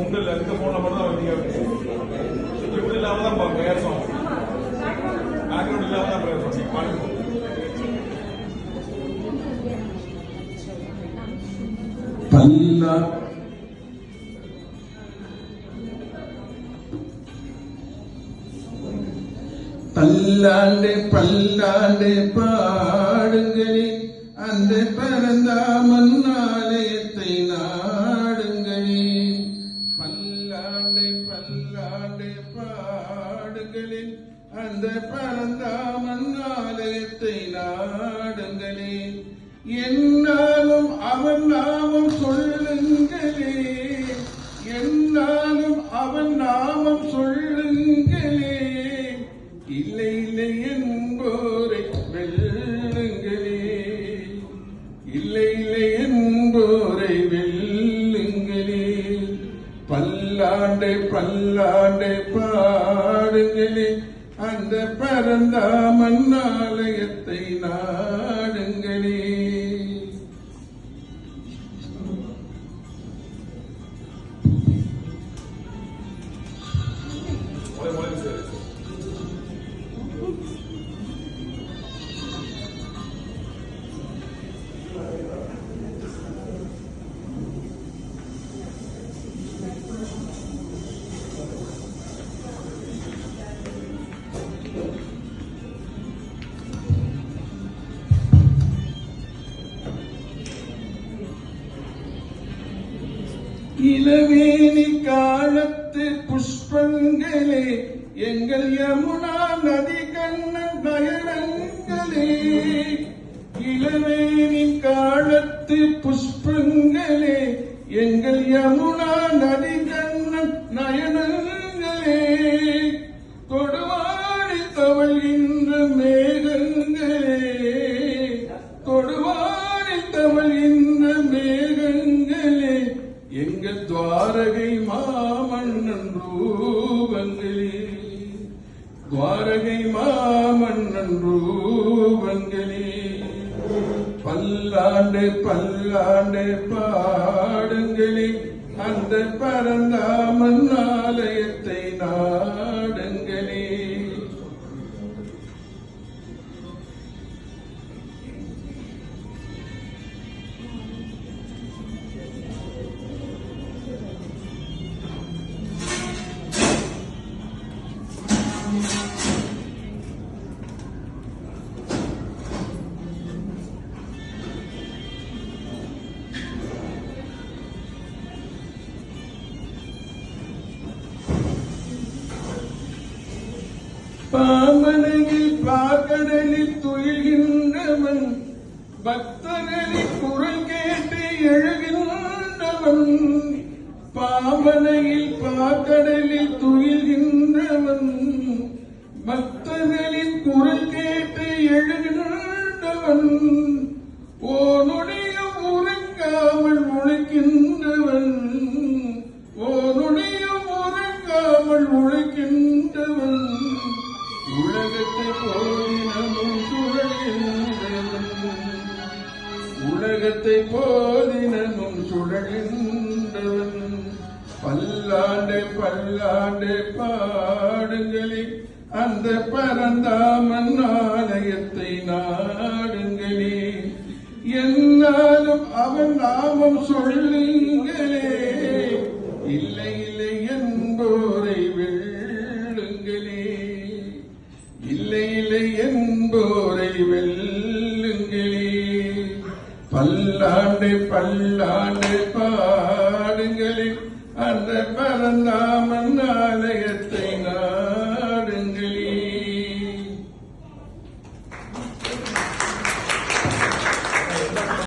ஒன்றும் இல்லை, இந்த ஃபோன் நம்பர் தான் வந்தீங்க. இப்படி இல்லாமல் தான் பேசுவோம், பேக்ரவுண்ட் இல்லாமல் தான் பேசுவோம். பாருங்க, பல்லா பல்லாண்டு பல்லாண்டு பாடுங்களே, அந்த பரந்தாமன் ஆலயத்தை நாடுங்களே. பல்லாண்டு பல்லாண்டு பாடுங்களே, அந்த பரந்தாமன் ஆலயத்தை நாடுங்களே. என்னாலும் அவன் நாமம் சொல்லுங்களே, என்னாலும் அவன் நாமம் சொல்லுங்களே. இல்லை இல்லை என்போரை வெல்லுங்களே, இல்லை இல்லை என்போரை வெல்லுங்களே. பல்லாண்டு பல்லாண்டு பாடுங்களே, அந்த பரந்தாமன் ஆலயத்தை நாடுங்களே. இளவேணி காலத்து புஷ்பங்களே, எங்கள் யமுனா நதி கண்ணன் நயனங்களே. இளவேணி காலத்து புஷ்பங்களே, எங்கள் யமுனா நதி கண்ணன் நயனங்களே. கொடுவாடி தவழ்கின்ற மேகங்களே, கொடுவாடி தவழ்கின்ற மேகங்களே. எங்கள் துவாரகை மாமன்னன் ரூபங்களே, துவாரகை மாமன்னன் ரூபங்களே. பல்லாண்டு பல்லாண்டு பாடுங்களே, அந்த பரந்தாமன் ஆலயத்தை நாடுங்களே. பாமனையில் பாக்கடலில் துயில்கின்றவன், பக்தர்களின் குரல் கேட்டு எழுகின்றவன். பாமனையில் பாக்கடலில் துயில்கின்றவன், பக்தர்களின் குரல் கேட்டு எழுகின்றவன். ஓனுடையும் உறங்காமல் உழைக்கின்றவன், ஓனுடையும் உறங்காமல் உழைக்கின்றவன். உலகத்தை போதினமும் சுழல்கின்றவன், உலகத்தை போதினமும் சுழல்கின்றவன். பல்லாண்டு பல்லாண்டு பாடுங்களே, அந்த பரந்தாமன் ஆலயத்தை நாடுங்களே. என்னாலும் அவன் நாமம் சொல்லுங்களே, இல்லை இல்லை என்போரை வெல்லுங்களே, இல்லை இல்லை என்போரை வெல்லுங்களே. பல்லாண்டு பல்லாண்டு பாடுங்களே, அந்த பரந்தாமன்